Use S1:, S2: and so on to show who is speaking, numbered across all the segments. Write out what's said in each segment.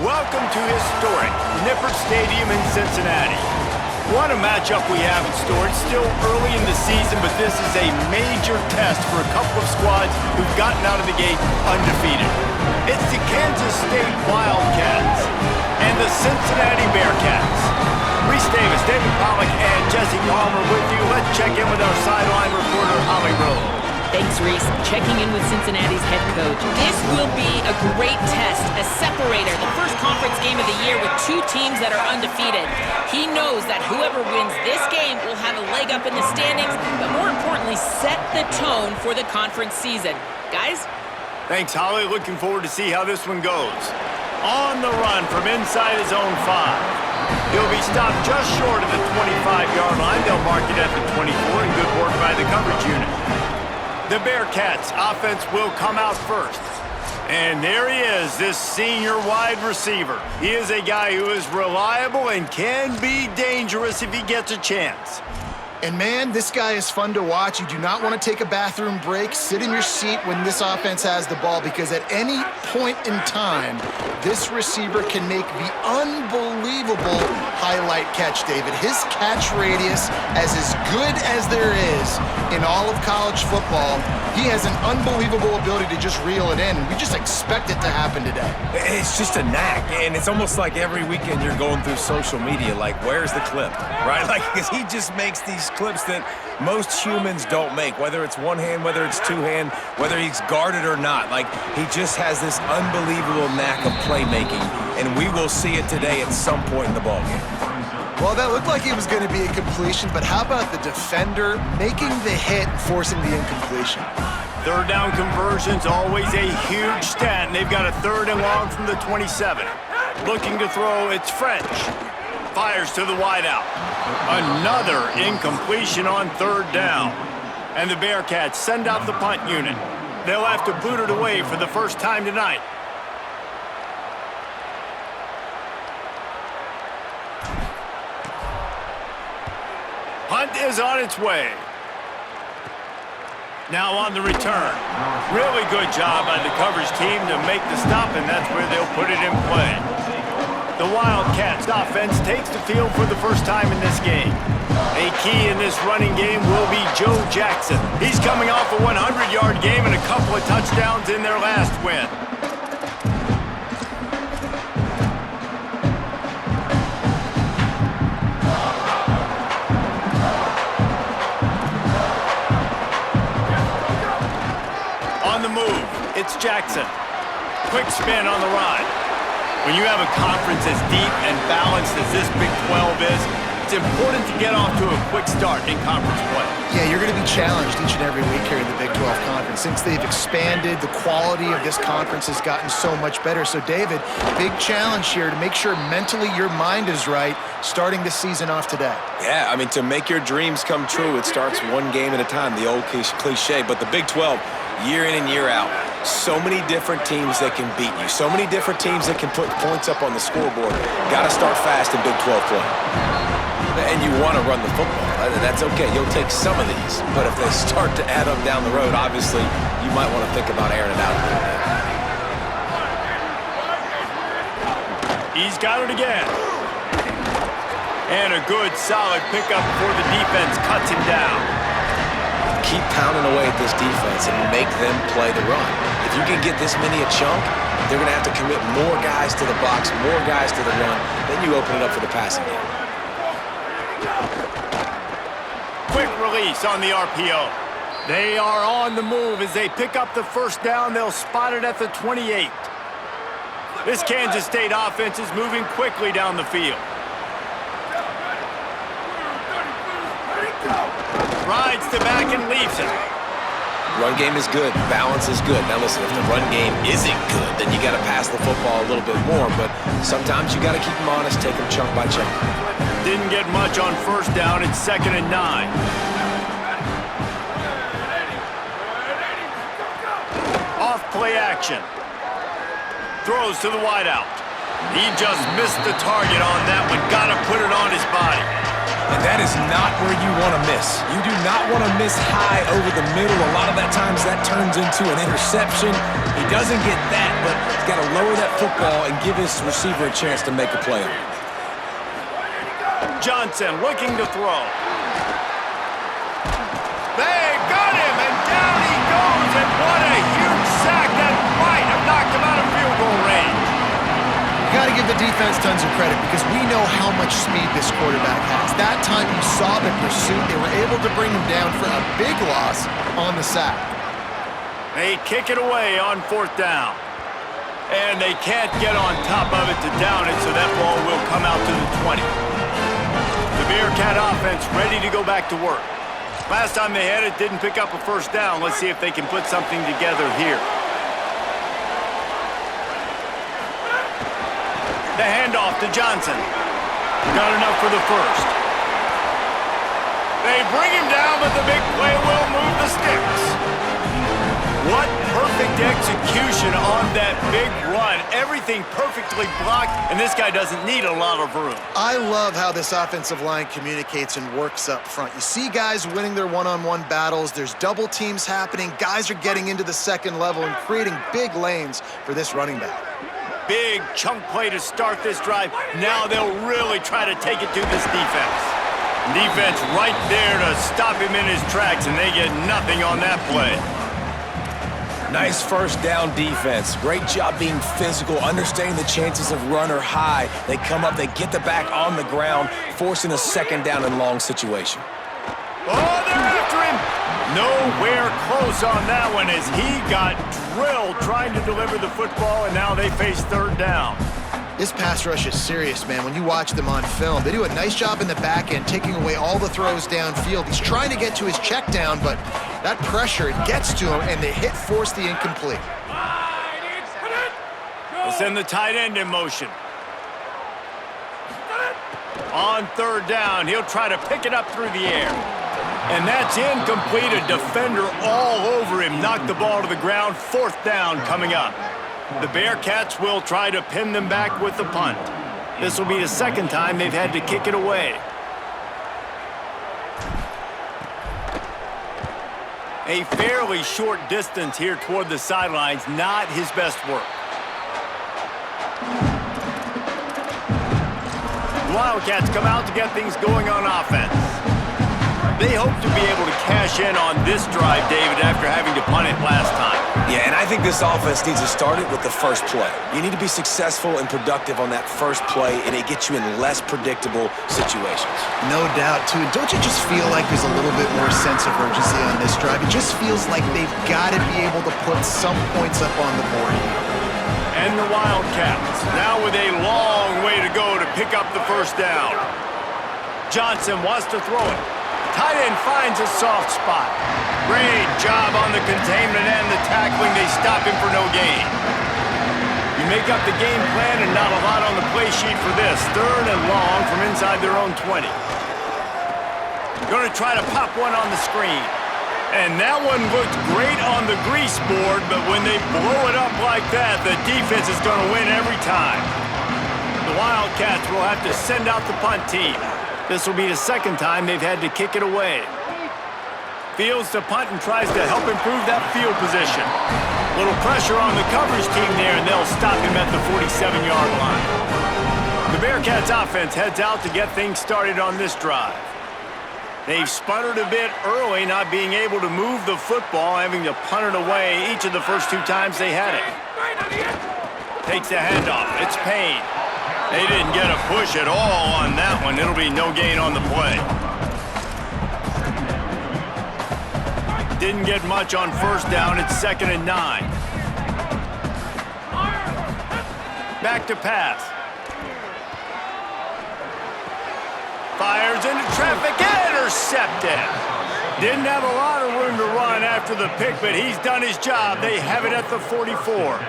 S1: Welcome to historic Nippert Stadium in Cincinnati. What a matchup we have in store. It's still early in the season, but this is a major test for a couple of squads who've gotten out of the gate undefeated. It's the Kansas State Wildcats and the Cincinnati Bearcats. Reese Davis, David Pollack, and Jesse Palmer with you. Let's check in with our sideline reporter, Holly Rowe.
S2: Thanks, Reese. Checking in with Cincinnati's head coach. This will be a great test, a separator, the first conference game of the year with two teams that are undefeated. He knows that whoever wins this game will have a leg up in the standings, but more importantly, set the tone for the conference season. Guys?
S1: Thanks, Holly. Looking forward to see how this one goes. On the run from inside his own 5. He'll be stopped just short of the 25-yard line. They'll mark it at the 24, and good work by the coverage unit. The Bearcats offense will come out first. And there he is, this senior wide receiver. He is a guy who is reliable and can be dangerous if he gets a chance.
S3: And man, this guy is fun to watch. You do not want to take a bathroom break. Sit in your seat when this offense has the ball, because at any point in time, this receiver can make the unbelievable highlight catch, David. His catch radius is as good as there is in all of college football. He has an unbelievable ability to just reel it in, and we just expect it to happen today.
S4: It's just a knack, and it's almost like every weekend you're going through social media, like, where's the clip, right? Like, because he just makes these clips that most humans don't make, whether it's one hand, whether it's two hand, whether he's guarded or not. Like, he just has this unbelievable knack of playmaking, and we will see it today at some point in the ballgame.
S3: Well, that looked like it was going to be a completion, but how about the defender making the hit and forcing the incompletion?
S1: Third down conversion's always a huge stat, and they've got a 3rd and long from the 27. Looking to throw, it's French. Fires to the wideout. Another incompletion on 3rd down. And the Bearcats send out the punt unit. They'll have to boot it away for the first time tonight. Punt is on its way. Now on the return. Really good job by the coverage team to make the stop, and that's where they'll put it in play. The Wildcats offense takes the field for the first time in this game. A key in this running game will be Joe Jackson. He's coming off a 100-yard game and a couple of touchdowns in their last win. On the move, it's Jackson. Quick spin on the run. When you have a conference as deep and balanced as this Big 12 is, it's important to get off to a quick start in conference play.
S3: Yeah, you're going to be challenged each and every week here in the Big 12 Conference. Since they've expanded, the quality of this conference has gotten so much better. So, David, big challenge here to make sure mentally your mind is right starting the season off today.
S4: Yeah, I mean, to make your dreams come true, it starts one game at a time, the old cliche. But the Big 12, year in and year out, so many different teams that can beat you, so many different teams that can put points up on the scoreboard. Got to start fast in Big 12 play. And you want to run the football. That's okay. You'll take some of these. But if they start to add up down the road, obviously, you might want to think about airing it out a little bit.
S1: He's got it again. And a good, solid pickup before the defense cuts him down.
S4: Keep pounding away at this defense and make them play the run. If you can get this many a chunk, they're going to have to commit more guys to the box, more guys to the run. Then you open it up for the passing game.
S1: Quick release on the RPO. They are on the move as they pick up the first down. They'll spot it at the 28. This Kansas State offense is moving quickly down the field. Rides to back and leaves it.
S4: Run game is good. Balance is good. Now listen, if the run game isn't good, then you got to pass the football a little bit more. But sometimes you got to keep them honest, take them chunk by chunk.
S1: Didn't get much on first down. It's 2nd and 9. Off play action. Throws to the wideout. He just missed the target on that one. Got to put it on his body.
S4: And that is not where you want to miss. You do not want to miss high over the middle. A lot of that times that turns into an interception. He doesn't get that but he's got to lower that football and give his receiver a chance to make a play on it.
S1: Johnson looking to throw. They got him, and down he goes, and what a huge sack that might have knocked him out of field goal range.
S3: You got to give the defense tons of credit because we know how much speed this quarterback has. That time you saw the pursuit. They were able to bring him down for a big loss on the sack.
S1: They kick it away on 4th down. And they can't get on top of it to down it, so that ball will come out to the 20. The Bearcat offense ready to go back to work. Last time they had it, didn't pick up a first down. Let's see if they can put something together here. The handoff to Johnson. Got enough for the first. They bring him down, but the big play will move the sticks. What perfect execution on that big run. Everything perfectly blocked, and this guy doesn't need a lot of room.
S3: I love how this offensive line communicates and works up front. You see guys winning their one-on-one battles. There's double teams happening. Guys are getting into the second level and creating big lanes for this running back.
S1: Big chunk play to start this drive. Now they'll really try to take it to this defense. Defense right there to stop him in his tracks, and they get nothing on that play.
S4: Nice first down defense. Great job being physical, understanding the chances of run are high. They come up, they get the back on the ground, forcing a second down and long situation.
S1: Oh, they're after him. Nowhere close on that one as he got drilled trying to deliver the football, and now they face 3rd down.
S3: This pass rush is serious, man. When you watch them on film, they do a nice job in the back end, taking away all the throws downfield. He's trying to get to his check down, but that pressure, it gets to him, and the hit forced the incomplete.
S1: We'll send the tight end in motion. On 3rd down, he'll try to pick it up through the air. And that's incomplete. A defender all over him. Knocked the ball to the ground. 4th down coming up. The Bearcats will try to pin them back with the punt. This will be the second time they've had to kick it away. A fairly short distance here toward the sidelines, not his best work. The Wildcats come out to get things going on offense. They hope to be able to cash in on this drive, David, after having to punt it last time.
S4: Yeah, and I think this offense needs to start it with the first play. You need to be successful and productive on that first play, and it gets you in less predictable situations.
S3: No doubt, too. Don't you just feel like there's a little bit more sense of urgency on this drive? It just feels like they've got to be able to put some points up on the board here.
S1: And the Wildcats, now with a long way to go to pick up the first down. Johnson wants to throw it. Tight end finds a soft spot. Great job on the containment and the tackling. They stop him for no gain. You make up the game plan and not a lot on the play sheet for this. 3rd and long from inside their own 20. Going to try to pop one on the screen. And that one looked great on the grease board, but when they blow it up like that, the defense is going to win every time. The Wildcats will have to send out the punt team. This will be the second time they've had to kick it away. Fields to punt and tries to help improve that field position. Little pressure on the coverage team there, and they'll stop him at the 47-yard line. The Bearcats offense heads out to get things started on this drive. They've sputtered a bit early, not being able to move the football, having to punt it away each of the first 2 times they had it. Takes the handoff. It's Payne. They didn't get a push at all on that one. It'll be no gain on the play. Didn't get much on first down. It's 2nd and 9. Back to pass. Fires into traffic. Intercepted. Didn't have a lot of room to run after the pick, but he's done his job. They have it at the 44.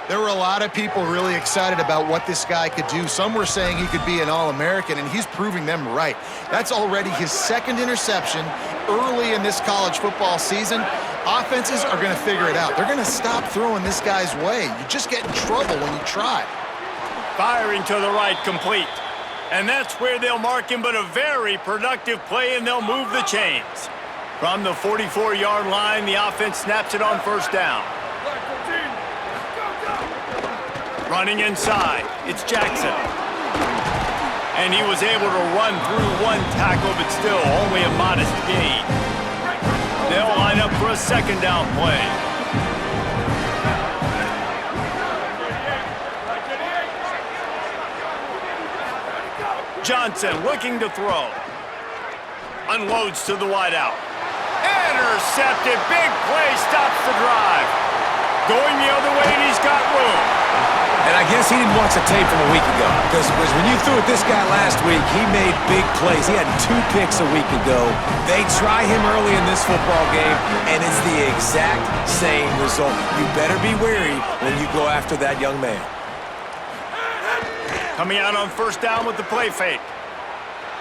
S3: There were a lot of people really excited about what this guy could do. Some were saying he could be an All-American, and he's proving them right. That's already his 2nd interception early in this college football season. Offenses are going to figure it out. They're going to stop throwing this guy's way. You just get in trouble when you try.
S1: Firing to the right, complete. And that's where they'll mark him, but a very productive play, and they'll move the chains. From the 44-yard line, the offense snaps it on first down. Running inside, it's Jackson. And he was able to run through one tackle, but still only a modest gain. They'll line up for a second down play. Johnson looking to throw. Unloads to the wideout. Intercepted. Big play stops the drive. Going the other way, and he's got room.
S4: And I guess he didn't watch the tape from a week ago, because when you threw at this guy last week, he made big plays. He had 2 picks a week ago. They try him early in this football game, and it's the exact same result. You better be wary when you go after that young man.
S1: Coming out on first down with the play fake.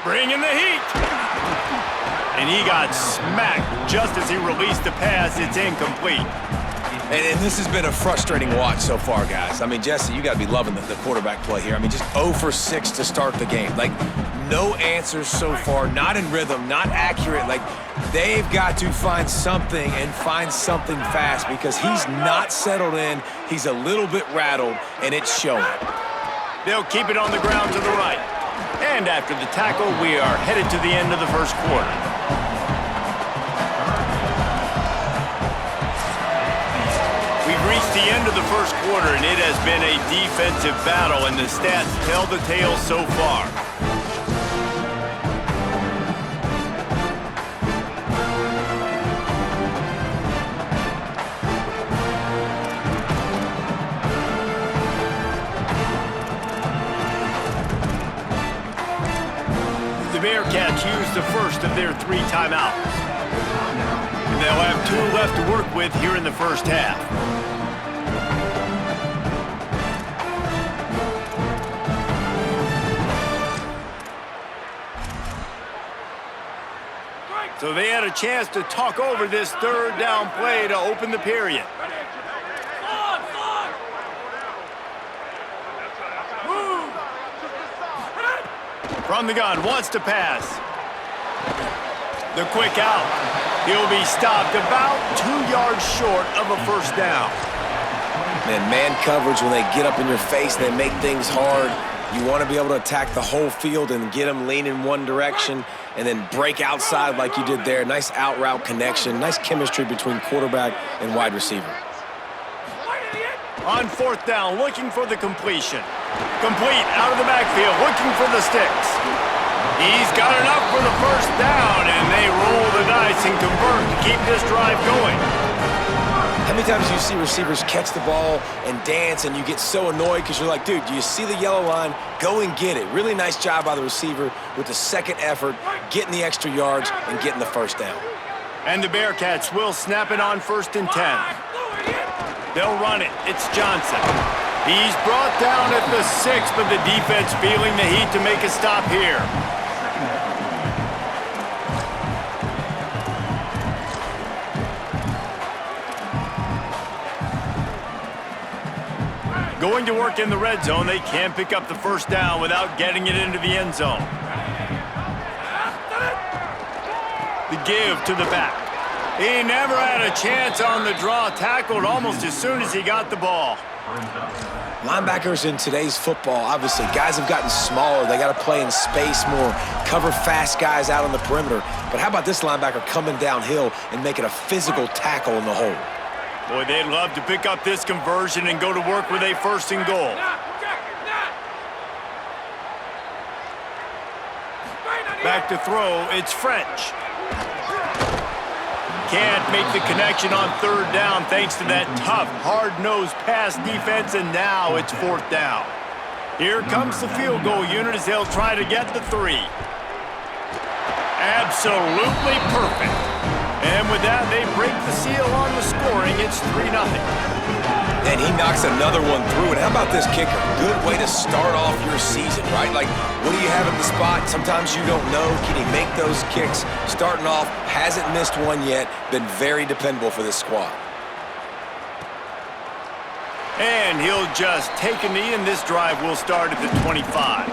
S1: Bringing the heat. And he got smacked just as he released the pass. It's incomplete.
S4: And this has been a frustrating watch so far, guys. I mean, Jesse, you got to be loving the quarterback play here. I mean, just 0 for 6 to start the game. Like, no answers so far, not in rhythm, not accurate. Like, they've got to find something and find something fast, because he's not settled in. He's a little bit rattled, and it's showing.
S1: They'll keep it on the ground to the right. And after the tackle, we are headed to the end of the first quarter. We've reached the end of the first quarter, and it has been a defensive battle, and the stats tell the tale so far. The Bearcats used the first of their 3 timeouts. And they'll have 2 left to work with here in the first half. So they had a chance to talk over this third down play to open the period. From the gun, wants to pass. The quick out. He'll be stopped about 2 yards short of a first down.
S4: Man coverage, when they get up in your face, they make things hard. You want to be able to attack the whole field and get them leaning one direction and then break outside like you did there. Nice out route connection, nice chemistry between quarterback and wide receiver.
S1: On fourth down, looking for the completion. Complete out of the backfield, looking for the sticks. He's got enough for the first down, and they roll the dice and convert to keep this drive going.
S4: How many times do you see receivers catch the ball and dance, and you get so annoyed because you're like, dude, do you see the yellow line? Go and get it. Really nice job by the receiver with the second effort, getting the extra yards and getting the first down.
S1: And the Bearcats will snap it on 1st and 10. They'll run it. It's Johnson. He's brought down at the 6, but the defense feeling the heat to make a stop here. Going to work in the red zone, they can't pick up the first down without getting it into the end zone. The give to the back. He never had a chance on the draw, tackled almost as soon as he got the ball.
S4: Linebackers in today's football, obviously, guys have gotten smaller. They got to play in space more, cover fast guys out on the perimeter. But how about this linebacker coming downhill and making a physical tackle in the hole?
S1: Boy, they'd love to pick up this conversion and go to work with a 1st and goal. Back to throw, it's French. Can't make the connection on 3rd down thanks to that tough, hard-nosed pass defense, and now it's 4th down. Here comes the field goal unit as they'll try to get the 3. Absolutely perfect. And with that, they break the seal on the scoring. It's 3-0.
S4: And he knocks another one through. And how about this kicker? Good way to start off your season, right? Like, what do you have in the spot? Sometimes you don't know. Can he make those kicks? Starting off, hasn't missed one yet. Been very dependable for this squad.
S1: And he'll just take a knee, and this drive will start at the 25.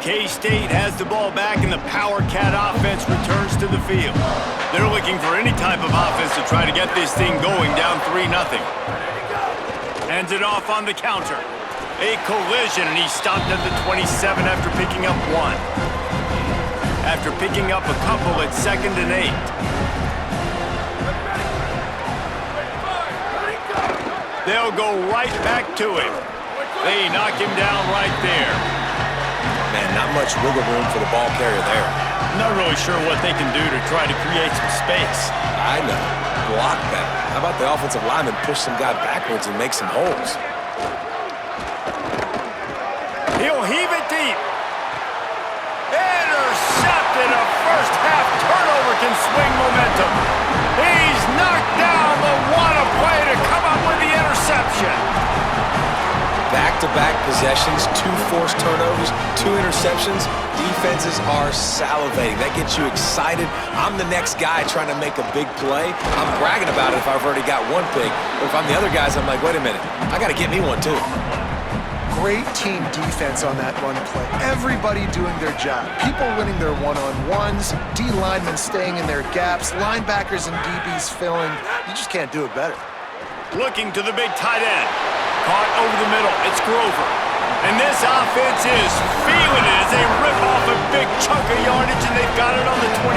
S1: K-State has the ball back, and the Power Cat offense returns to the field. They're looking for any type of offense to try to get this thing going, down 3-0. Hands it off on the counter. A collision, and he stopped at the 27 after picking up 1. After picking up a couple at 2nd and 8. They'll go right back to him. They knock him down right there.
S4: Man, not much wiggle room for the ball carrier there.
S1: Not really sure what they can do to try to create some space.
S4: I know. Block that. How about the offensive lineman push some guy backwards and make some holes?
S1: He'll heave it deep. Intercepted. A first-half turnover can swing momentum. He's knocked down, but what a play to come up with the interception.
S4: Back-to-back possessions, 2 forced turnovers, 2 interceptions. Defenses are salivating. That gets you excited. I'm the next guy trying to make a big play. I'm bragging about it if I've already got one big. But if I'm the other guys, I'm like, wait a minute. I got to get me one, too.
S3: Great team defense on that run play. Everybody doing their job. People winning their one-on-ones, D linemen staying in their gaps, linebackers and DBs filling. You just can't do it better.
S1: Looking to the big tight end. Caught over the middle. It's Grover. And this offense is feeling it as they rip off a big chunk of yardage, and they've got it on the 22.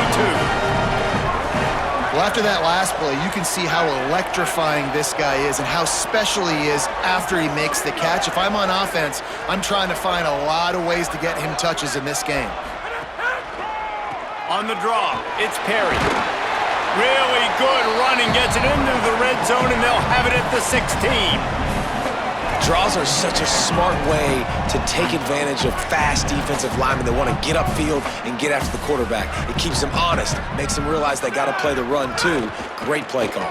S3: Well, after that last play, you can see how electrifying this guy is and how special he is after he makes the catch. If I'm on offense, I'm trying to find a lot of ways to get him touches in this game.
S1: On the draw, it's Perry. Really good running, gets it into the red zone, and they'll have it at the 16.
S4: Draws are such a smart way to take advantage of fast defensive linemen that want to get upfield and get after the quarterback. It keeps them honest, makes them realize they got to play the run too. Great play call.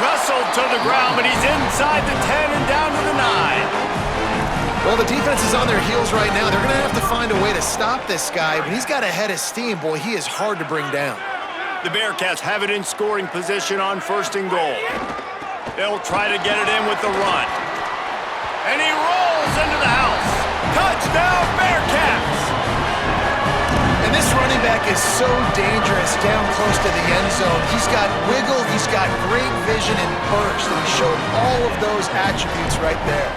S1: Wrestled to the ground, but he's inside the 10 and down to the 9.
S3: Well, the defense is on their heels right now. They're going to have to find a way to stop this guy. When he's got a head of steam, boy, he is hard to bring down.
S1: The Bearcats have it in scoring position on 1st and goal. They'll try to get it in with the run. And he rolls into the house. Touchdown, Bearcats!
S3: And this running back is so dangerous down close to the end zone. He's got wiggle, he's got great vision and burst, and he showed all of those attributes right there.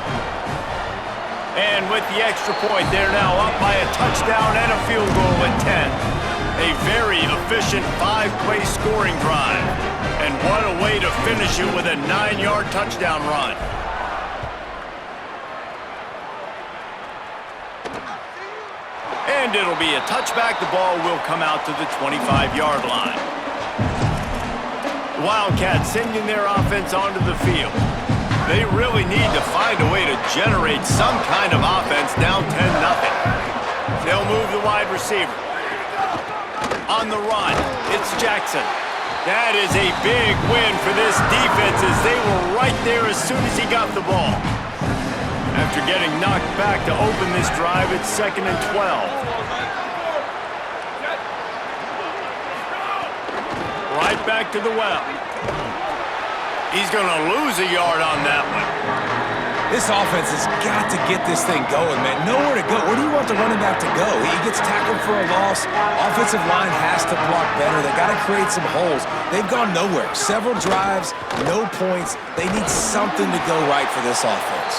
S1: And with the extra point, they're now up by a touchdown and a field goal at 10. A very efficient 5-play scoring drive. And what a way to finish it with a 9-yard touchdown run. And it'll be a touchback. The ball will come out to the 25-yard line. The Wildcats sending their offense onto the field. They really need to find a way to generate some kind of offense down 10-0. They'll move the wide receiver. On the run, it's Jackson. That is a big win for this defense as they were right there as soon as he got the ball. After getting knocked back to open this drive, it's 2nd and 12. Right back to the well. He's going to lose a yard on that one.
S4: This offense has got to get this thing going, man. Nowhere to go. Where do you want the running back to go? He gets tackled for a loss. Offensive line has to block better. They got to create some holes. They've gone nowhere. Several drives, no points. They need something to go right for this offense.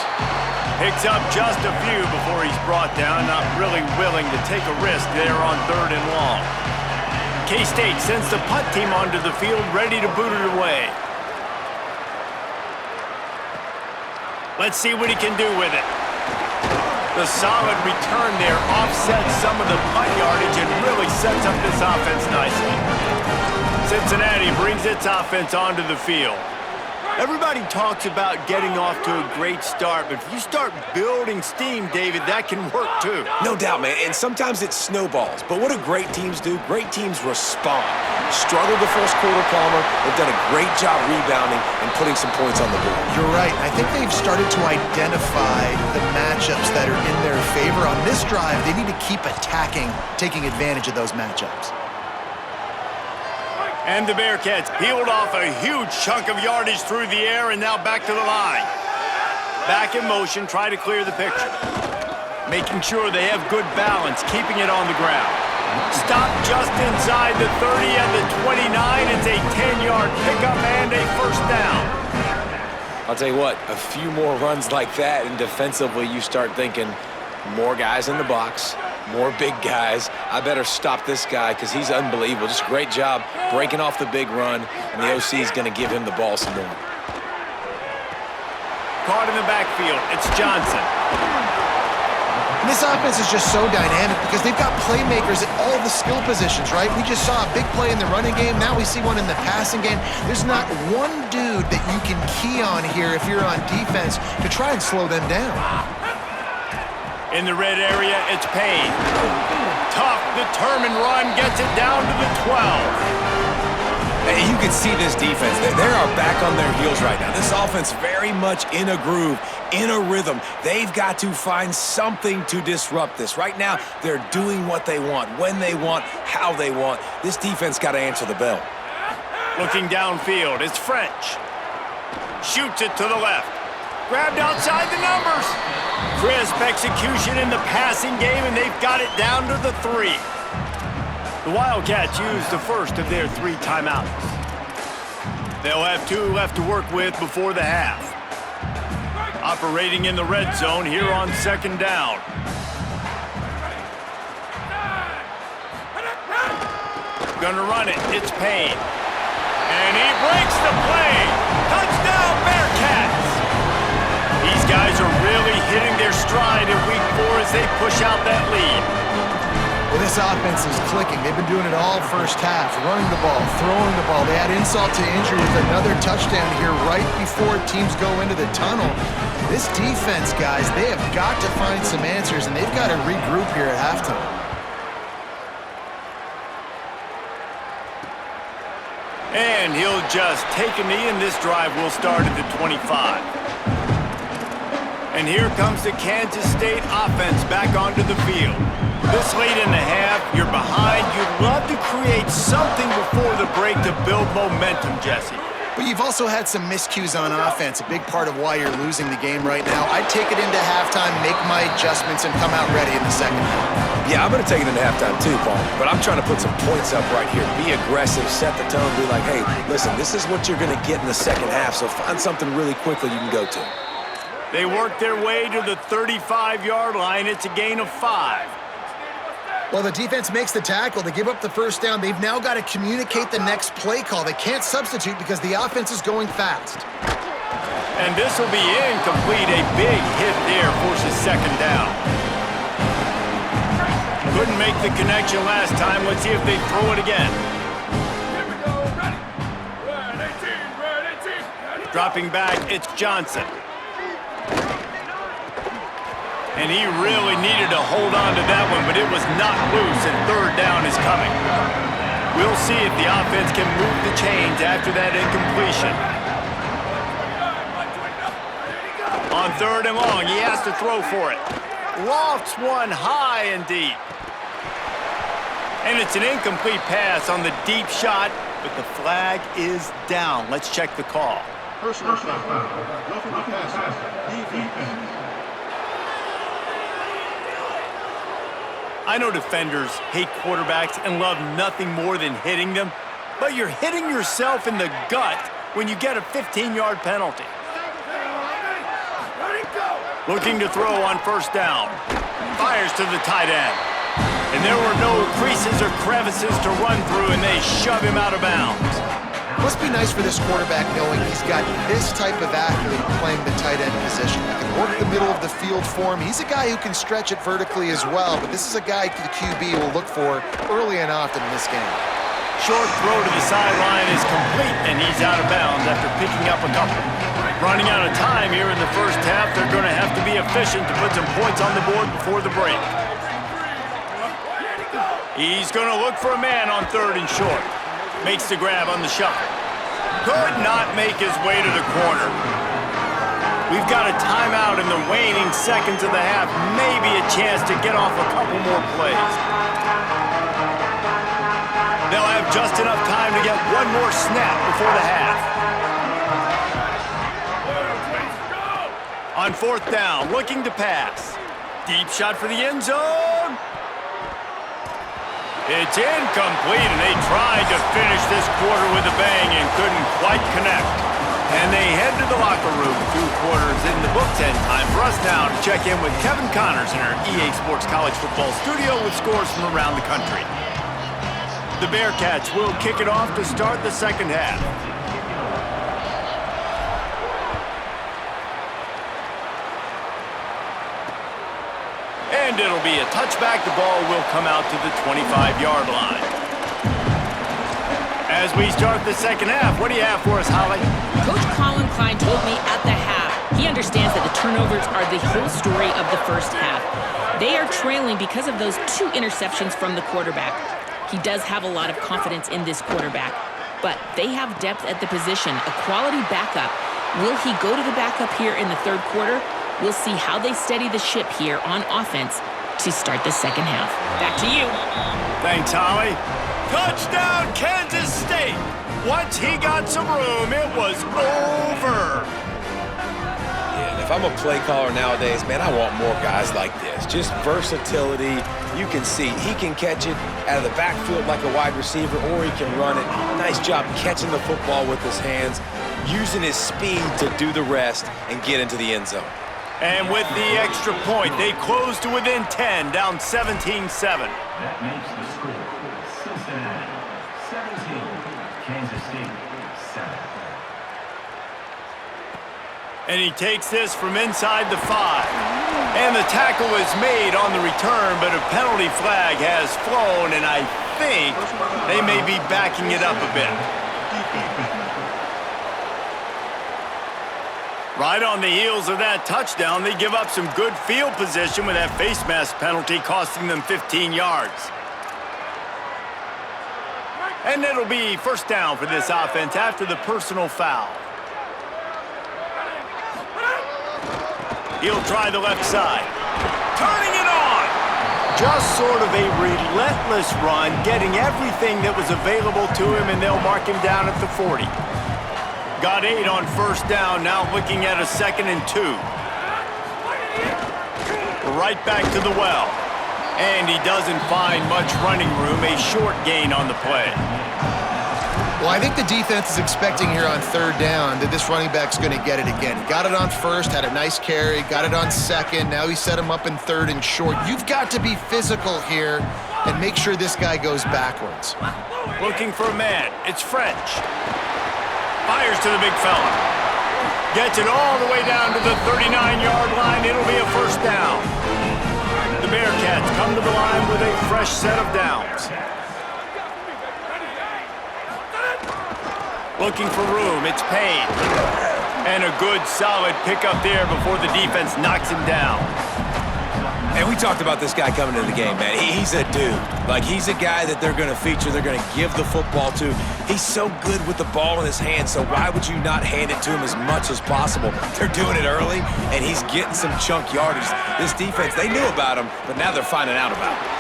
S1: Picks up just a few before he's brought down. Not really willing to take a risk there on 3rd and long. K-State sends the punt team onto the field, ready to boot it away. Let's see what he can do with it. The solid return there offsets some of the punt yardage and really sets up this offense nicely. Cincinnati brings its offense onto the field. Everybody talks about getting off to a great start, but if you start building steam, David, that can work too.
S4: No doubt, man, and sometimes it snowballs. But what do great teams do? Great teams respond. Struggled the first quarter, Palmer. They've done a great job rebounding and putting some points on the board.
S3: You're right. I think they've started to identify the matchups that are in their favor. On this drive, they need to keep attacking, taking advantage of those matchups.
S1: And the Bearcats peeled off a huge chunk of yardage through the air and now back to the line. Back in motion, try to clear the picture. Making sure they have good balance, keeping it on the ground. Stop just inside the 30 and the 29. It's a 10-yard pickup and a first down.
S4: I'll tell you what, a few more runs like that, and defensively you start thinking more guys in the box, more big guys. I better stop this guy because he's unbelievable. Just a great job breaking off the big run, and the OC is going to give him the ball some more.
S1: Caught in the backfield, it's Johnson.
S3: And this offense is just so dynamic because they've got playmakers at all the skill positions, right? We just saw a big play in the running game. Now we see one in the passing game. There's not one dude that you can key on here if you're on defense to try and slow them down.
S1: In the red area, it's Payne. Tough, determined run, gets it down to the 12.
S4: And you can see this defense. They are back on their heels right now. This offense very much in a groove, in a rhythm. They've got to find something to disrupt this. Right now, they're doing what they want, when they want, how they want. This defense got to answer the bell.
S1: Looking downfield, it's French. Shoots it to the left. Grabbed outside the numbers. Crisp execution in the passing game, and they've got it down to the 3. The Wildcats used the first of their 3 timeouts. They'll have 2 left to work with before the half. Operating in the red zone here on 2nd down. Gonna run it, it's Payne. And he breaks the play. Touchdown, Bearcats! These guys are really hitting their stride in week 4 as they push out that lead.
S3: Well, this offense is clicking. They've been doing it all first half, running the ball, throwing the ball. They add insult to injury with another touchdown here right before teams go into the tunnel. This defense, guys, they have got to find some answers, and they've got to regroup here at halftime.
S1: And he'll just take a knee, and this drive will start at the 25. And here comes the Kansas State offense back onto the field. This late in the half, you're behind. You'd love to create something before the break to build momentum, Jesse.
S3: But you've also had some miscues on offense, a big part of why you're losing the game right now. I'd take it into halftime, make my adjustments, and come out ready in the second half.
S4: Yeah, I'm going to take it into halftime too, Paul. But I'm trying to put some points up right here. Be aggressive, set the tone, be like, hey, listen, this is what you're going to get in the second half, so find something really quickly you can go to.
S1: They work their way to the 35-yard line. It's a gain of 5.
S3: Well, the defense makes the tackle. They give up the first down. They've now got to communicate the next play call. They can't substitute because the offense is going fast.
S1: And this will be incomplete. A big hit there forces 2nd down. Couldn't make the connection last time. Let's see if they throw it again. Dropping back, it's Johnson. And he really needed to hold on to that one, but it was not loose, and 3rd down is coming. We'll see if the offense can move the chains after that incompletion. On 3rd and long, he has to throw for it. Lofts one high and deep. And it's an incomplete pass on the deep shot, but the flag is down. Let's check the call.
S5: Personal foul. Roughing the passer. Defense.
S1: I know defenders hate quarterbacks and love nothing more than hitting them, but you're hitting yourself in the gut when you get a 15-yard penalty. Looking to throw on 1st down. Fires to the tight end. And there were no creases or crevices to run through, and they shove him out of bounds.
S3: Must be nice for this quarterback knowing he's got this type of athlete playing the tight end position. He can work the middle of the field for him. He's a guy who can stretch it vertically as well, but this is a guy the QB will look for early and often in this game.
S1: Short throw to the sideline is complete, and he's out of bounds after picking up a couple. Running out of time here in the first half, they're going to have to be efficient to put some points on the board before the break. He's going to look for a man on 3rd and short. Makes the grab on the shuffle. Could not make his way to the corner. We've got a timeout in the waning seconds of the half. Maybe a chance to get off a couple more plays. They'll have just enough time to get one more snap before the half. On 4th down, looking to pass. Deep shot for the end zone. It's incomplete, and they tried to finish this quarter with a bang and couldn't quite connect. And and they head to the locker room. 2 quarters in the books, and time for us now to check in with Kevin Connors in our EA Sports College Football studio with scores from around the country. The Bearcats will kick it off to start the second half. And it'll be a touchback. The ball will come out to the 25-yard line. As we start the second half, what do you have for us, Holly?
S2: Coach Colin Klein told me at the half he understands that the turnovers are the whole story of the first half. They are trailing because of those 2 interceptions from the quarterback. He does have a lot of confidence in this quarterback, but they have depth at the position, a quality backup. Will he go to the backup here in the third quarter? We'll see how they steady the ship here on offense to start the second half. Back to you.
S1: Thanks, Holly. Touchdown, Kansas State! Once he got some room, it was over.
S4: Yeah, and if I'm a play caller nowadays, man, I want more guys like this. Just versatility. You can see he can catch it out of the backfield like a wide receiver, or he can run it. Nice job catching the football with his hands, using his speed to do the rest and get into the end zone.
S1: And with the extra point, they close to within 10, down 17-7.
S5: That makes the score Cincinnati 17, Kansas State 7.
S1: And he takes this from inside the 5. And the tackle is made on the return, but a penalty flag has flown, and I think they may be backing it up a bit. Right on the heels of that touchdown, they give up some good field position with that face mask penalty costing them 15 yards. And it'll be first down for this offense after the personal foul. He'll try the left side. Turning it on! Just sort of a relentless run, getting everything that was available to him, and they'll mark him down at the 40. Got 8 on first down, now looking at a 2nd and 2. Right back to the well. And he doesn't find much running room, a short gain on the play.
S3: Well, I think the defense is expecting here on third down that this running back's going to get it again. He got it on first, had a nice carry, got it on second. Now he set him up in third and short. You've got to be physical here and make sure this guy goes backwards.
S1: Looking for a man. It's French. Fires to the big fella. Gets it all the way down to the 39-yard line. It'll be a first down. The Bearcats come to the line with a fresh set of downs. Looking for room. It's Payne. And a good, solid pickup there before the defense knocks him down.
S4: And we talked about this guy coming into the game, man. He's a dude. Like, he's a guy that they're going to feature, they're going to give the football to. He's so good with the ball in his hand, so why would you not hand it to him as much as possible? They're doing it early, and he's getting some chunk yardage. This defense, they knew about him, but now they're finding out about him.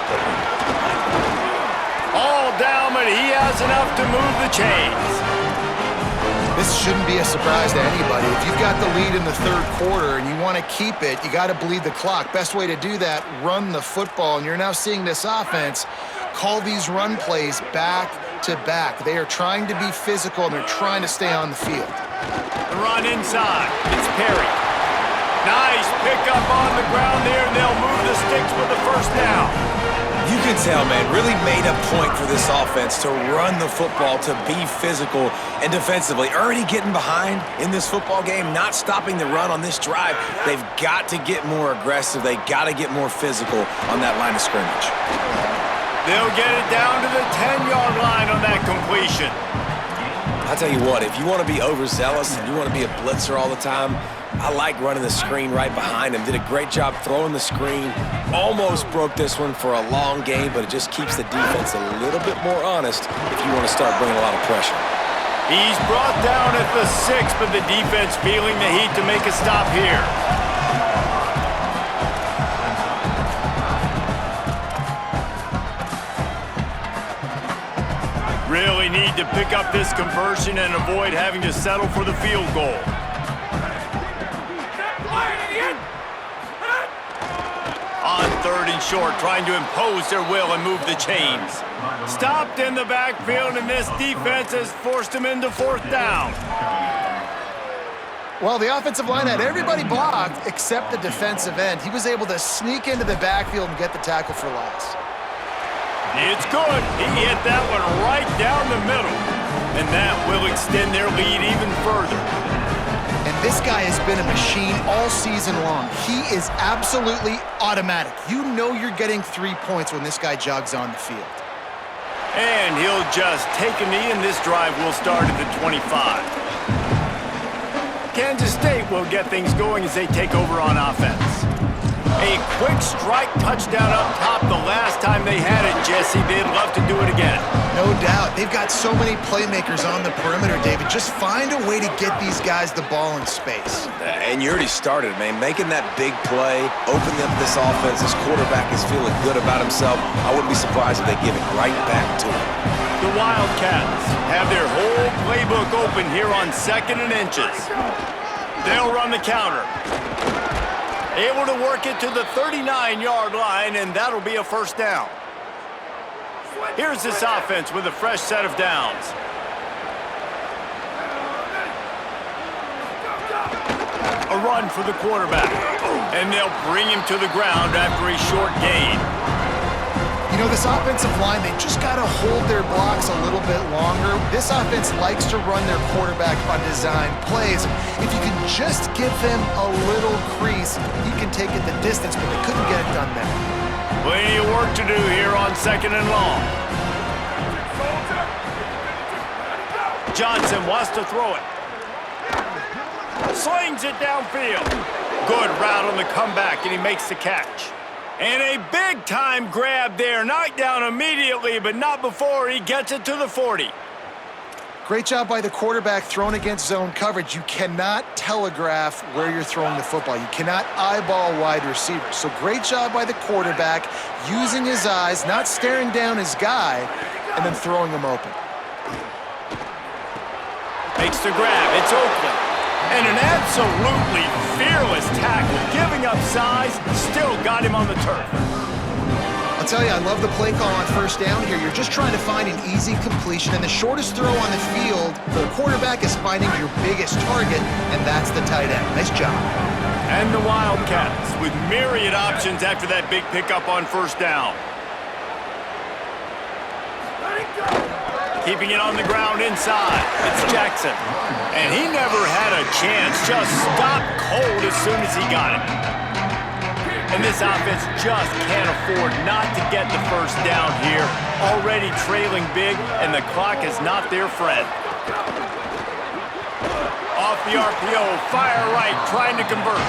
S1: All down, but he has enough to move the chains.
S3: This shouldn't be a surprise to anybody. If you've got the lead in the third quarter and you want to keep it, you got to bleed the clock. Best way to do that, run the football. And you're now seeing this offense call these run plays back to back. They are trying to be physical, and they're trying to stay on the field.
S1: The run inside. It's Perry. Nice pickup on the ground there, and they'll move the sticks with the first down.
S4: You can tell, man, really made a point for this offense to run the football, to be physical and defensively. Already getting behind in this football game, not stopping the run on this drive. They've got to get more aggressive. They got to get more physical on that line of scrimmage.
S1: They'll get it down to the 10-yard line on that completion.
S4: I'll tell you what, if you want to be overzealous and you want to be a blitzer all the time, I like running the screen right behind him. Did a great job throwing the screen. Almost broke this one for a long game, but it just keeps the defense a little bit more honest if you want to start bringing a lot of pressure.
S1: He's brought down at the 6, but the defense feeling the heat to make a stop here. Really need to pick up this conversion and avoid having to settle for the field goal. On third and short, trying to impose their will and move the chains. Stopped in the backfield, and this defense has forced him into fourth down.
S3: Well, the offensive line had everybody blocked except the defensive end. He was able to sneak into the backfield and get the tackle for loss.
S1: It's good. He hit that one right down the middle. And that will extend their lead even further.
S3: And this guy has been a machine all season long. He is absolutely automatic. You know you're getting 3 points when this guy jogs on the field.
S1: And he'll just take a knee, and this drive will start at the 25. Kansas State will get things going as they take over on offense. A quick strike touchdown up top the last time they had it, Jesse. They'd love to do it again.
S3: No doubt. They've got so many playmakers on the perimeter, David. Just find a way to get these guys the ball in space.
S4: And you already started, man. Making that big play, opening up this offense. This quarterback is feeling good about himself. I wouldn't be surprised if they give it right back to him.
S1: The Wildcats have their whole playbook open here on 2nd and inches. They'll run the counter. Able to work it to the 39-yard line, and that'll be a first down. Here's this offense with a fresh set of downs. A run for the quarterback, and they'll bring him to the ground after a short gain.
S3: You know, this offensive line, they just got to hold their blocks a little bit longer. This offense likes to run their quarterback on design plays. If you can just give him a little crease, he can take it the distance, but they couldn't get it done there.
S1: Plenty of work to do here on 2nd and long. Johnson wants to throw it. Slings it downfield. Good route on the comeback, and he makes the catch. And a big-time grab there. Knocked down immediately, but not before he gets it to the 40.
S3: Great job by the quarterback thrown against zone coverage. You cannot telegraph where you're throwing the football. You cannot eyeball wide receivers. So great job by the quarterback using his eyes, not staring down his guy, and then throwing him open.
S1: Makes the grab. It's Oakland. And an absolutely fearless tackle, giving up size, still got him on the turf.
S3: I'll tell you, I love the play call on first down here. You're just trying to find an easy completion, and the shortest throw on the field for the quarterback is finding your biggest target, and that's the tight end. Nice job.
S1: And the Wildcats with myriad options after that big pickup on first down. Keeping it on the ground inside. It's Jackson. And he never had a chance. Just stopped cold as soon as he got it. And this offense just can't afford not to get the first down here. Already trailing big, and the clock is not their friend. Off the RPO, fire right, trying to convert.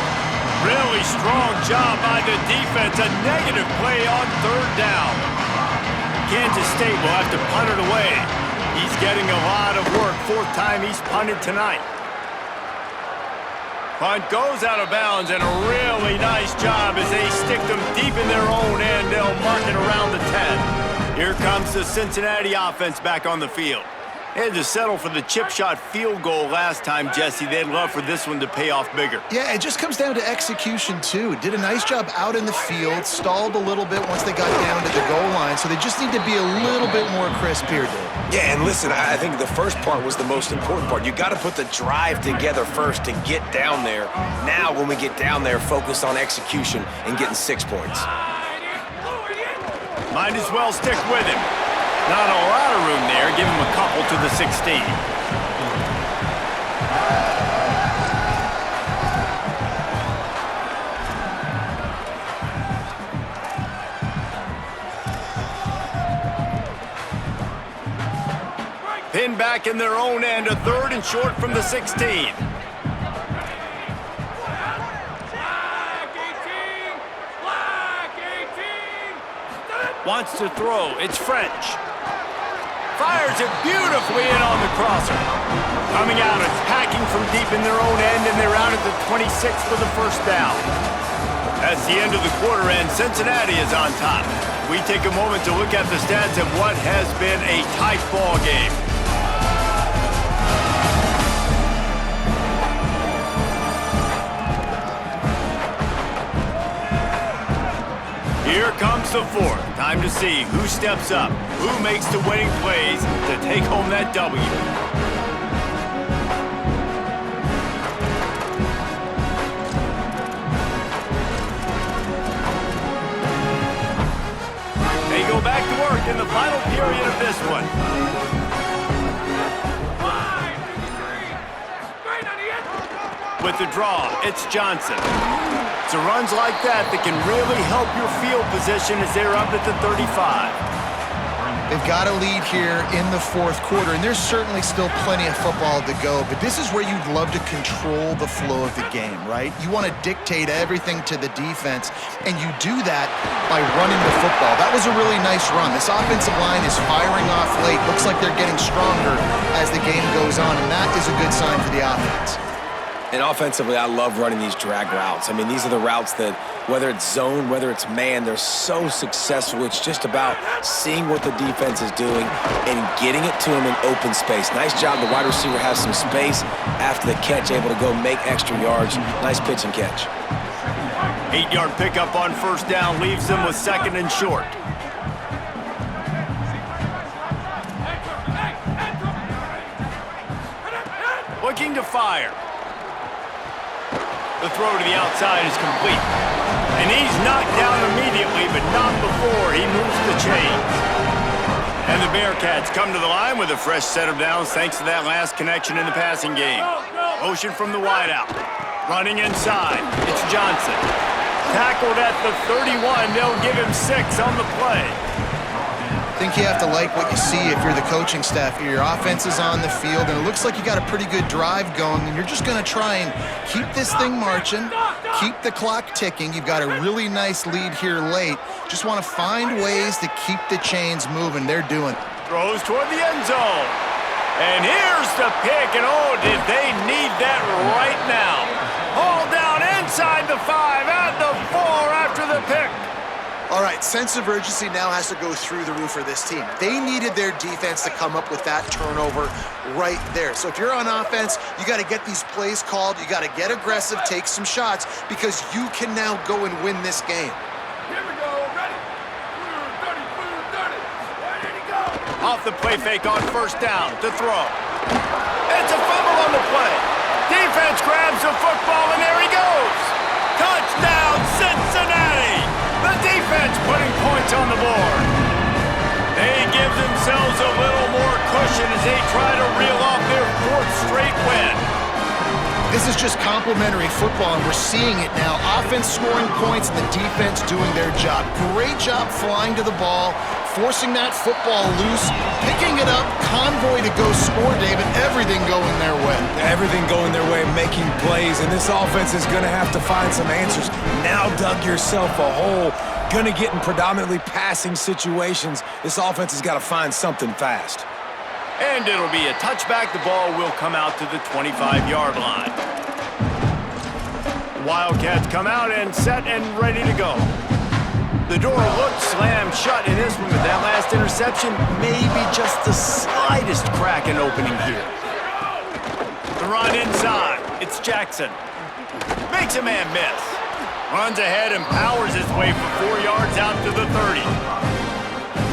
S1: Really strong job by the defense. A negative play on 3rd down. Kansas State will have to punt it away. He's getting a lot of work. 4th time he's punted tonight. Punt goes out of bounds, and a really nice job as they stick them deep in their own end. They'll mark it around the 10. Here comes the Cincinnati offense back on the field. They had to settle for the chip shot field goal last time, Jesse. They'd love for this one to pay off bigger.
S3: Yeah, it just comes down to execution, too. Did a nice job out in the field, stalled a little bit once they got down to the goal line, so they just need to be a little bit more crisp here, Dave.
S4: Yeah, and listen, I think the first part was the most important part. You got to put the drive together first to get down there. Now, when we get down there, focus on execution and getting 6 points.
S1: Might as well stick with him. Not a lot of room there. Give him a couple to the 16. Pinned back in their own end, a 3rd and short from the 16. Wants to throw. It's French. Fires it beautifully in on the crosser. Coming out, attacking from deep in their own end, and they're out at the 26 for the first down. That's the end of the quarter, and Cincinnati is on top. We take a moment to look at the stats of what has been a tight ball game. Here comes the 4th. Time to see who steps up, who makes the winning plays to take home that W. period of this one. With the draw, it's Johnson. It's runs like that that can really help your field position as they're up at the 35.
S3: They've got a lead here in the fourth quarter, and there's certainly still plenty of football to go, but this is where you'd love to control the flow of the game, right? You want to dictate everything to the defense, and you do that by running the football. That was a really nice run. This offensive line is firing off late. Looks like they're getting stronger as the game goes on, and that is a good sign for the offense.
S4: And offensively, I love running these drag routes. I mean, these are the routes that, whether it's zone, whether it's man, they're so successful. It's just about seeing what the defense is doing and getting it to them in open space. Nice job. The wide receiver has some space after the catch, able to go make extra yards. Nice pitch and catch.
S1: 8-yard pickup on first down leaves them with second and short. Looking to fire. The throw to the outside is complete. And he's knocked down immediately, but not before he moves the chains. And the Bearcats come to the line with a fresh set of downs thanks to that last connection in the passing game. Motion from the wideout. Running inside. It's Johnson. Tackled at the 31. They'll give him 6 on the play.
S3: I think you have to like what you see if you're the coaching staff here. Your offense is on the field, and it looks like you got a pretty good drive going, and you're just going to try and keep this thing marching, keep the clock ticking. You've got a really nice lead here late. Just want to find ways to keep the chains moving. They're doing it.
S1: Throws toward the end zone. And here's the pick, and oh, did they need that right now. Haul down inside the 5, at the 4 after the pick.
S6: All right, sense of urgency now has to go through the roof for this team. They needed their defense to come up with that turnover right there. So if you're on offense, you got to get these plays called. You got to get aggressive, take some shots, because you can now go and win this game.
S1: Here we go, ready. 30, 30. Off the play fake on first down to throw. It's a fumble on the play. Defense grabs the football, and there he goes. Touchdown, Cincinnati. The defense putting points on the board. They give themselves a little more cushion as they try to reel off their 4th straight win.
S3: This is just complimentary football, and we're seeing it now. Offense scoring points and the defense doing their job. Great job flying to the ball, forcing that football loose, picking it up, convoy to go score, David. Everything going their way.
S4: Everything going their way, making plays, and this offense is going to have to find some answers. Now dug yourself a hole. Going to get in predominantly passing situations. This offense has got to find something fast.
S1: And it'll be a touchback. The ball will come out to the 25-yard line. Wildcats come out and set and ready to go. The door looked slammed shut in this one, but that last interception, maybe just the slightest crack in opening here. The run inside. It's Jackson. Makes a man miss. Runs ahead and powers his way for 4 yards out to the 30.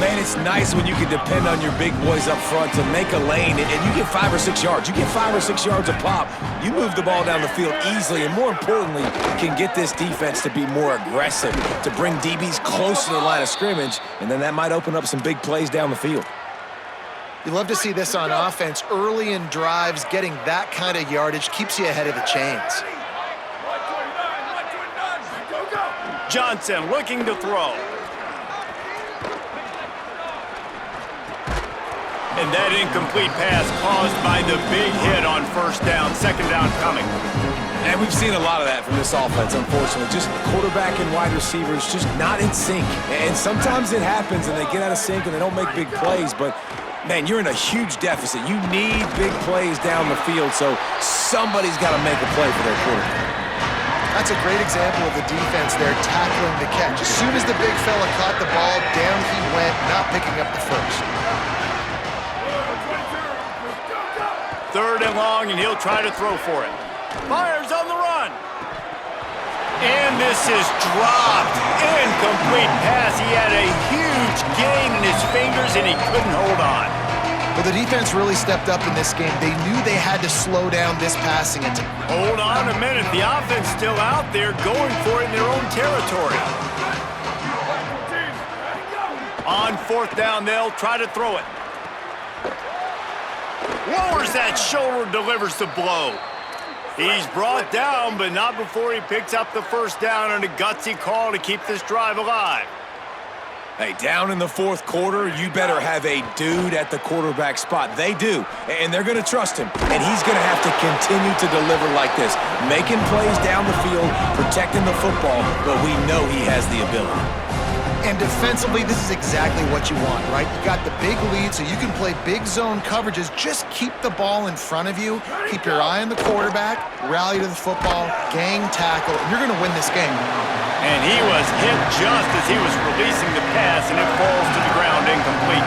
S4: Man, it's nice when you can depend on your big boys up front to make a lane, and you get 5 or 6 yards. You get 5 or 6 yards a pop. You move the ball down the field easily, and more importantly, can get this defense to be more aggressive, to bring DBs close to the line of scrimmage, and then that might open up some big plays down the field.
S3: You love to see this on offense. Early in drives, getting that kind of yardage keeps you ahead of the chains.
S1: Johnson looking to throw. And that incomplete pass caused by the big hit on first down, second down coming.
S4: And we've seen a lot of that from this offense, unfortunately. Just quarterback and wide receivers just not in sync. And sometimes it happens and they get out of sync and they don't make big plays, but man, you're in a huge deficit. You need big plays down the field, so somebody's got to make a play for their quarterback.
S3: That's a great example of the defense there tackling the catch. As soon as the big fella caught the ball, down he went, not picking up the first.
S1: 3rd and long, and he'll try to throw for it. Fires on the run. And this is dropped. Incomplete pass. He had a huge gain in his fingers, and he couldn't hold on.
S3: Well, the defense really stepped up in this game. They knew they had to slow down this passing attack.
S1: Hold on a minute. The offense still out there going for it in their own territory. On fourth down, they'll try to throw it. Lowers that shoulder, delivers the blow. He's brought down, but not before he picks up the first down on a gutsy call to keep this drive alive.
S4: Hey, down in the fourth quarter, you better have a dude at the quarterback spot. They do, and they're going to trust him. And he's going to have to continue to deliver like this, making plays down the field, protecting the football, but we know he has the ability.
S3: And defensively, this is exactly what you want, right? You got the big lead, so you can play big zone coverages. Just keep the ball in front of you. Keep your eye on the quarterback, rally to the football, gang tackle, and you're going to win this game.
S1: And he was hit just as he was releasing the pass, and it falls to the ground incomplete.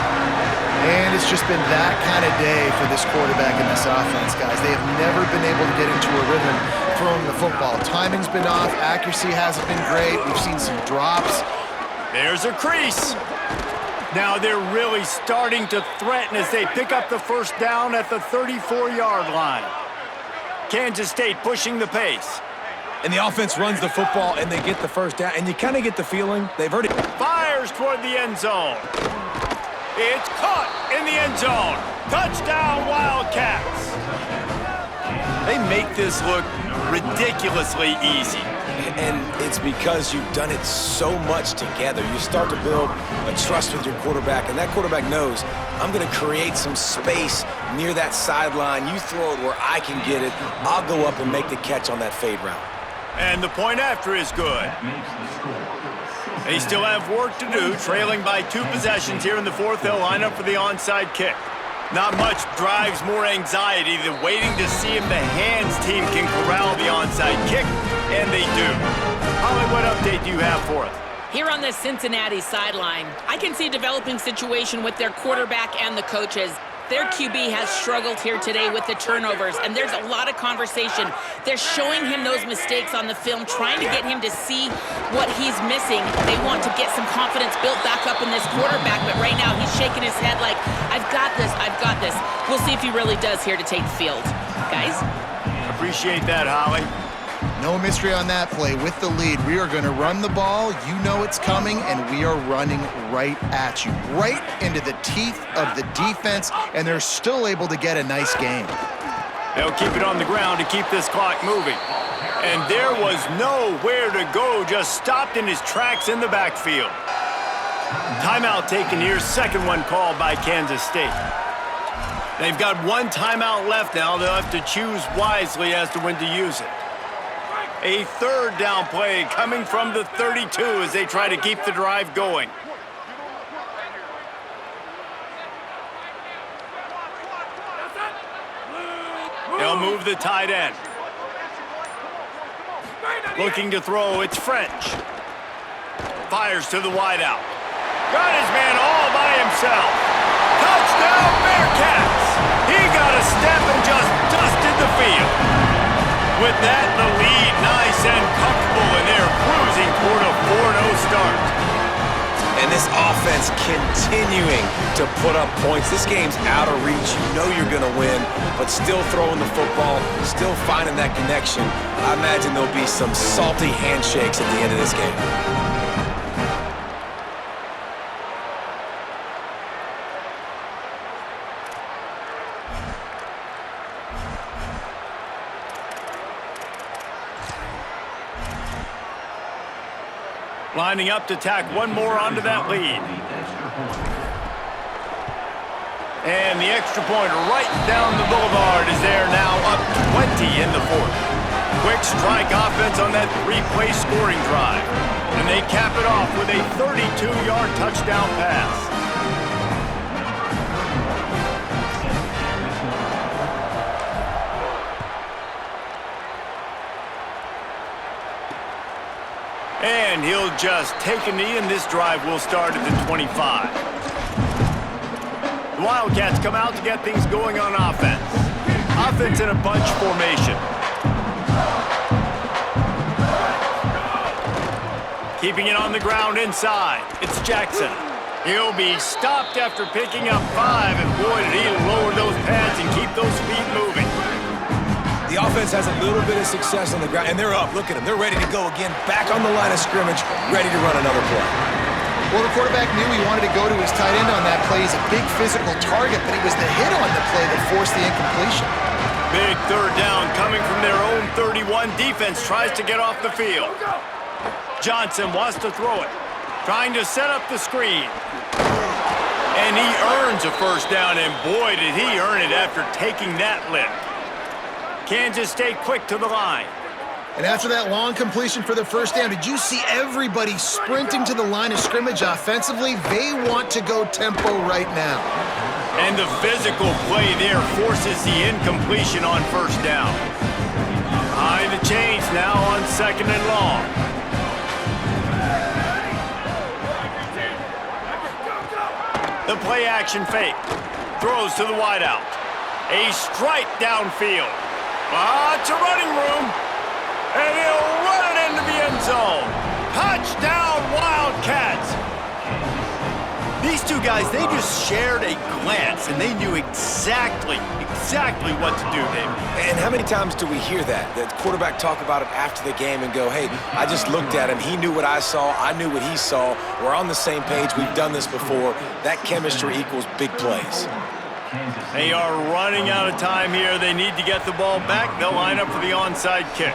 S3: And it's just been that kind of day for this quarterback in this offense, guys. They have never been able to get into a rhythm throwing the football. Timing's been off. Accuracy hasn't been great. We've seen some drops.
S1: There's a crease. Now they're really starting to threaten as they pick up the first down at the 34-yard line. Kansas State pushing the pace.
S4: And the offense runs the football, and they get the first down. And you kind of get the feeling they've already...
S1: Fires toward the end zone. It's caught in the end zone. Touchdown, Wildcats. They make this look ridiculously easy.
S4: And it's because you've done it so much together. You start to build a trust with your quarterback, and that quarterback knows, I'm going to create some space near that sideline. You throw it where I can get it. I'll go up and make the catch on that fade route.
S1: And the point after is good. They still have work to do, trailing by 2 possessions here in the fourth. They'll line up for the onside kick. Not much drives more anxiety than waiting to see if the hands team can corral the onside kick, and they do. Holly, what update do you have for us?
S2: Here on the Cincinnati sideline, I can see a developing situation with their quarterback and the coaches. Their QB has struggled here today with the turnovers, and there's a lot of conversation. They're showing him those mistakes on the film, trying to get him to see what he's missing. They want to get some confidence built back up in this quarterback, but right now he's shaking his head like, I've got this, I've got this. We'll see if he really does here to take the field. Guys?
S1: Appreciate that, Holly.
S3: No mystery on that play. With the lead, we are going to run the ball. You know it's coming, and we are running right at you, right into the teeth of the defense, and they're still able to get a nice game.
S1: They'll keep it on the ground to keep this clock moving. And there was nowhere to go, just stopped in his tracks in the backfield. Timeout taken here, second one called by Kansas State. They've got 1 timeout left now. They'll have to choose wisely as to when to use it. A third down play coming from the 32 as they try to keep the drive going. They'll move the tight end. Looking to throw, it's French. Fires to the wideout. Got his man all by himself. Touchdown, Bearcats! He got a step and just dusted the field. With that, the lead nice and comfortable, and they're cruising toward a 4-0 start.
S4: And this offense continuing to put up points. This game's out of reach. You know you're going to win, but still throwing the football, still finding that connection. I imagine there'll be some salty handshakes at the end of this game.
S1: Lining up to tack one more onto that lead. And the extra point right down the boulevard is there now, up 20 in the fourth. Quick strike offense on that 3-play scoring drive. And they cap it off with a 32-yard touchdown pass. And he'll just take a knee, and this drive will start at the 25. The Wildcats come out to get things going on offense. Offense in a bunch formation. Keeping it on the ground inside. It's Jackson. He'll be stopped after picking up 5, and boy, did he lower those pads and keep those feet moving.
S4: The offense has a little bit of success on the ground, and they're up. Look at them. They're ready to go again, back on the line of scrimmage, ready to run another play.
S3: Well, the quarterback knew he wanted to go to his tight end on that play. He's a big physical target, but it was the hit on the play that forced the incompletion.
S1: Big third down coming from their own 31. Defense tries to get off the field. Johnson wants to throw it, trying to set up the screen. And he earns a first down, and boy, did he earn it after taking that lift. Kansas stayed quick to the line.
S3: And after that long completion for the first down, did you see everybody sprinting to the line of scrimmage offensively? They want to go tempo right now.
S1: And the physical play there forces the incompletion on first down. Behind the chains now on 2nd and long. The play action fake. Throws to the wideout. A strike downfield. Lots of running room. And he'll run it into the end zone. Touchdown, Wildcats. These two guys, they just shared a glance, and they knew exactly what to do, David.
S4: And how many times do we hear that? The quarterback talk about it after the game and go, hey, I just looked at him. He knew what I saw. I knew what he saw. We're on the same page. We've done this before. That chemistry equals big plays.
S1: They are running out of time here. They need to get the ball back. They'll line up for the onside kick.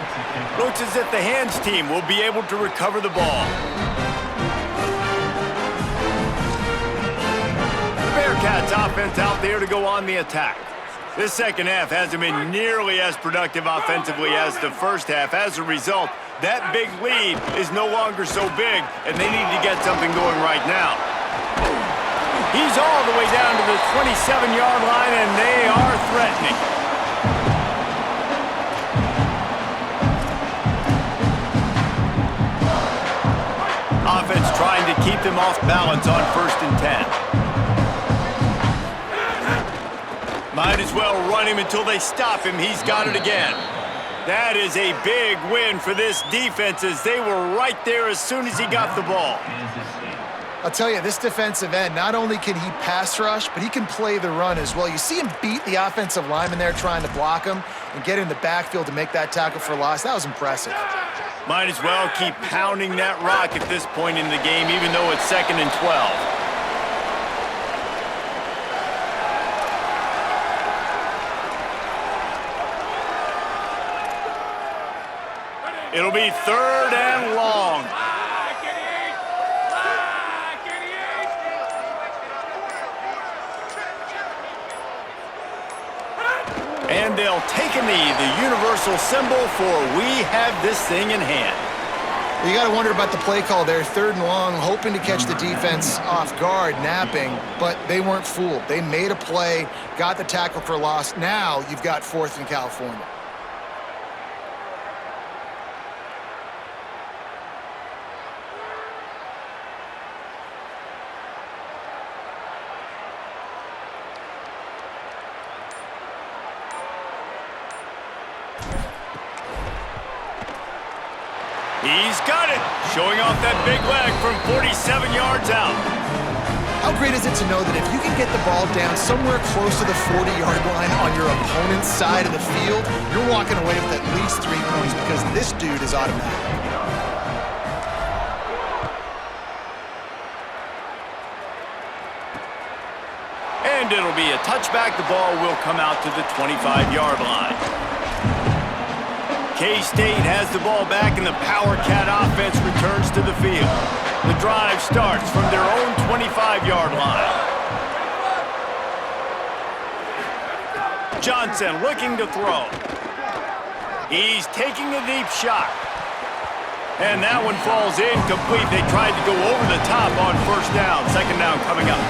S1: Looks as if the hands team will be able to recover the ball. The Bearcats offense out there to go on the attack. This second half hasn't been nearly as productive offensively as the first half. As a result, that big lead is no longer so big, and they need to get something going right now. He's all the way down to the 27-yard line, and they are threatening. Offense trying to keep them off balance on 1st and 10. Might as well run him until they stop him. He's got it again. That is a big win for this defense, as they were right there as soon as he got the ball.
S3: I'll tell you, this defensive end, not only can he pass rush, but he can play the run as well. You see him beat the offensive lineman there trying to block him and get in the backfield to make that tackle for loss. That was impressive.
S1: Might as well keep pounding that rock at this point in the game, even though it's 2nd and 12. It'll be 3rd and long. And they'll take a knee, the universal symbol for we have this thing in hand.
S3: You got to wonder about the play call there. 3rd and long, hoping to catch the defense off guard, napping, but they weren't fooled. They made a play, got the tackle for loss. Now you've got 4th in California.
S1: He's got it, showing off that big leg from 47 yards out.
S3: How great is it to know that if you can get the ball down somewhere close to the 40-yard line on your opponent's side of the field, you're walking away with at least 3 points because this dude is automatic.
S1: And it'll be a touchback. The ball will come out to the 25-yard line. K-State has the ball back, and the Power Cat offense returns to the field. The drive starts from their own 25-yard line. Johnson looking to throw. He's taking a deep shot. And that one falls incomplete. They tried to go over the top on 1st down. 2nd down coming up.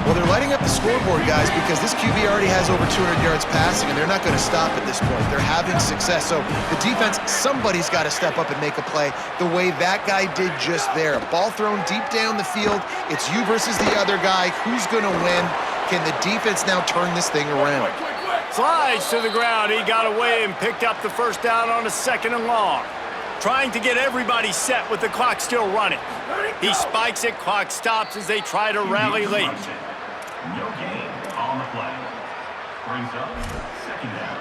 S3: Well, they're lighting up the scoreboard, guys, because this QB already has over 200 yards passing, and they're not going to stop at this point. They're having success. So the defense, somebody's got to step up and make a play the way that guy did just there. Ball thrown deep down the field. It's you versus the other guy. Who's going to win? Can the defense now turn this thing around?
S1: Slides to the ground. He got away and picked up the 1st down on a 2nd and long. Trying to get everybody set with the clock still running. He spikes it. Clock stops as they try to rally late.
S5: No gain on the play. Brings up 2nd down.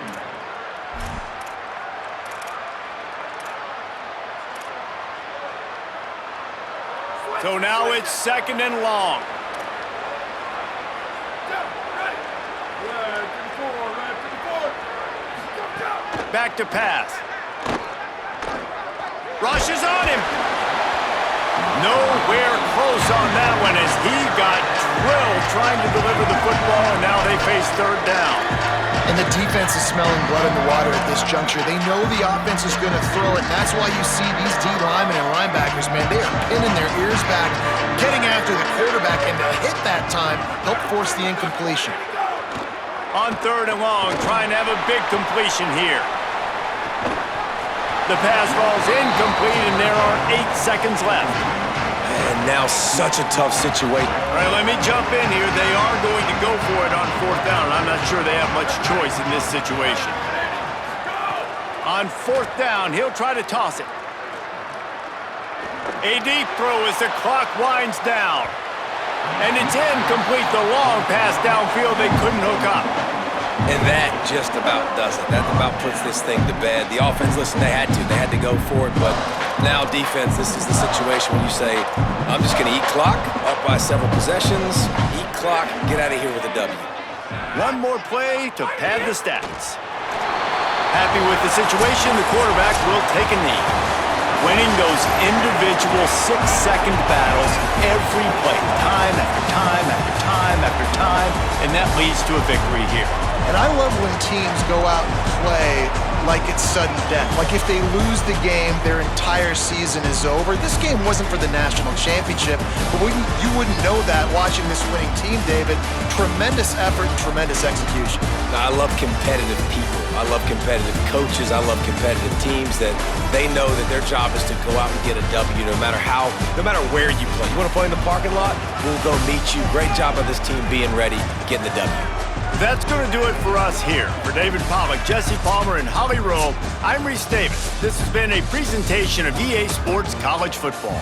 S1: So now it's 2nd and long. Back to pass. Rushes on him. Nowhere close on that one as he got drilled trying to deliver the football, and now they face 3rd down.
S3: And the defense is smelling blood in the water at this juncture. They know the offense is going to throw it, and that's why you see these D linemen and linebackers, man, they are pinning their ears back, getting after the quarterback, and to hit that time, help force the incompletion.
S1: On 3rd and long, trying to have a big completion here. The pass falls incomplete, and there are 8 seconds left.
S4: And now such a tough situation.
S1: All right, let me jump in here. They are going to go for it on 4th down. I'm not sure they have much choice in this situation. On 4th down, he'll try to toss it. A deep throw as the clock winds down. And it's incomplete. The long pass downfield they couldn't hook up.
S4: And that just about does it. That about puts this thing to bed. The offense, listen, they had to go for it, but now defense, this is the situation when you say, I'm just going to eat clock, up by several possessions, eat clock, get out of here with a W.
S1: One more play to pad the stats. Happy with the situation, the quarterback will take a knee. Winning those individual 6-second battles every play, time after time after time after time, and that leads to a victory here.
S3: And I love when teams go out and play like it's sudden death. Like if they lose the game, their entire season is over. This game wasn't for the national championship, but you wouldn't know that watching this winning team, David. Tremendous effort and tremendous execution.
S4: Now, I love competitive people. I love competitive coaches. I love competitive teams that they know that their job is to go out and get a W no matter where you play. You want to play in the parking lot? We'll go meet you. Great job of this team being ready, getting the W.
S1: That's going to do it for us here. For David Pollack, Jesse Palmer, and Holly Rowe, I'm Reese Davis. This has been a presentation of EA Sports College Football.